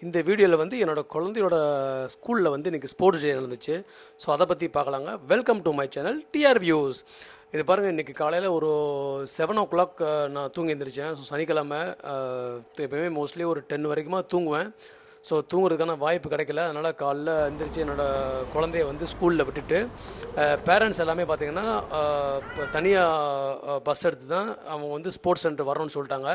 இந்த வீடியோவில் வந்து என்னோட குழந்தையோட ஸ்கூலில் வந்து இன்றைக்கி ஸ்போர்ட்ஸ் டே நடந்துச்சு. ஸோ அதை பற்றி பார்க்கலாங்க. Welcome to my channel TR Views. இது பாருங்கள், இன்றைக்கி காலையில் ஒரு 7 o'clock நான் தூங்கி எழுந்திரிச்சேன். ஸோ சனிக்கிழமை எப்போயுமே மோஸ்ட்லி ஒரு 10 வரைக்குமா தூங்குவேன். ஸோ தூங்குறதுக்கான வாய்ப்பு கிடைக்கல. அதனால் காலைல எழுந்திரிச்சு என்னோடய குழந்தைய வந்து ஸ்கூலில் விட்டுட்டு பேரண்ட்ஸ் எல்லாமே பார்த்திங்கன்னா இப்போ தனியாக பஸ் எடுத்து தான் அவங்க வந்து ஸ்போர்ட்ஸ் சென்டர் வரணும்னு சொல்லிட்டாங்க.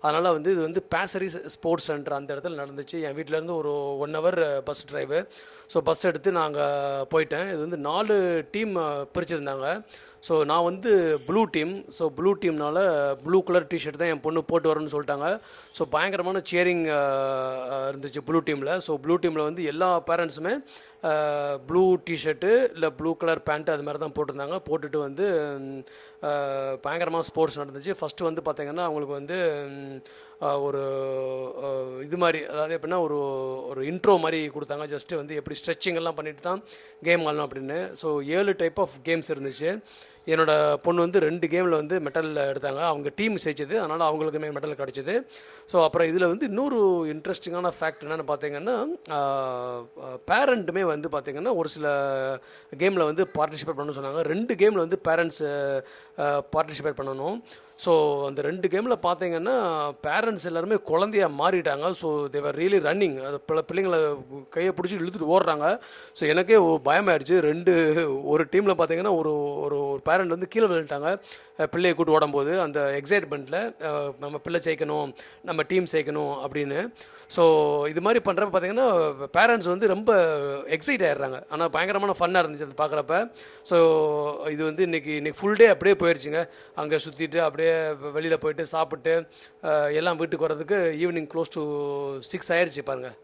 அதனால் வந்து இது வந்து பேசரிஸ் ஸ்போர்ட்ஸ் சென்டர் அந்த இடத்துல நடந்துச்சு. என் வீட்டிலேருந்து ஒரு 1 hour bus drive. So bus எடுத்து நாங்கள் போயிட்டேன். இது வந்து 4 டீம் பிரிச்சுருந்தாங்க. ஸோ நான் வந்து ப்ளூ டீம். ஸோ ப்ளூ டீம்னால ப்ளூ கலர் டிஷர்ட் தான் என் பொண்ணு போட்டு வரணும்னு சொல்லிட்டாங்க. ஸோ பயங்கரமான சேரிங் இருந்துச்சு ப்ளூ டீமில். ஸோ ப்ளூ டீமில் வந்து எல்லா பேரண்ட்ஸுமே ப்ளூ டிஷர்ட்டு இல்லை ப்ளூ கலர் பேண்ட்டு அது மாதிரி தான் போட்டிருந்தாங்க. போட்டுட்டு வந்து பயங்கரமாக ஸ்போர்ட்ஸ் நடந்துச்சு. ஃபஸ்ட்டு வந்து பார்த்திங்கன்னா அவங்களுக்கு வந்து ஒரு இது மாதிரி, அதாவது எப்படின்னா ஒரு இன்ட்ரோ மாதிரி கொடுத்தாங்க. ஜஸ்ட்டு வந்து எப்படி ஸ்ட்ரெச்சிங் எல்லாம் பண்ணிட்டு தான் கேம் ஆடணும் அப்படின்னு. ஸோ 7 டைப் ஆஃப் கேம்ஸ் இருந்துச்சு. என்னோடய பொண்ணு வந்து 2 கேமில் வந்து மெடல் எடுத்தாங்க. அவங்க டீம் ஜெயிச்சது, அதனால் அவங்களுக்குமே மெடல் கிடச்சிது. ஸோ அப்புறம் இதில் வந்து இன்னொரு இன்ட்ரெஸ்டிங்கான ஃபேக்ட் என்னென்னு பார்த்தீங்கன்னா, பேரண்ட்டுமே வந்து பார்த்திங்கன்னா ஒரு சில கேமில் வந்து பார்ட்டிசிபேட் பண்ணணும்னு சொன்னாங்க. 2 கேமில் வந்து பேரண்ட்ஸு பார்ட்டிசிபேட் பண்ணணும். ஸோ அந்த 2 கேமில் பார்த்தீங்கன்னா பேரண்ட்ஸ் எல்லாருமே குழந்தையாக மாறிட்டாங்க. So they were really running. அது பிள்ளைங்களை கையை பிடிச்சி இழுத்துட்டு ஓடுறாங்க. ஸோ எனக்கே பயமாயிடுச்சு. ஒரு டீமில் பார்த்தீங்கன்னா ஒரு ஒரு பேரண்ட் வந்து கீழே விழுந்துட்டாங்க பிள்ளையை கூட்டு ஓடும்போது. அந்த எக்ஸைட்மெண்ட்டில் நம்ம பிள்ளை ஜெயிக்கணும், நம்ம டீம் ஜெயிக்கணும் அப்படின்னு. ஸோ இது மாதிரி பண்ணுறப்ப பார்த்தீங்கன்னா பேரண்ட்ஸ் வந்து ரொம்ப எக்ஸைட் ஆகிடுறாங்க. ஆனால் பயங்கரமான ஃபன்னாக இருந்துச்சு அது பார்க்குறப்ப. ஸோ இது வந்து இன்றைக்கி ஃபுல் டே அப்படியே போயிடுச்சுங்க. அங்கே சுற்றிட்டு அப்படியே வெளியில் போயிட்டு சாப்பிட்டு எல்லாம் வீட்டுக்கு வர்றதுக்கு ஈவினிங் க்ளோஸ் டு 6 ஆயிடுச்சு பாருங்கள்.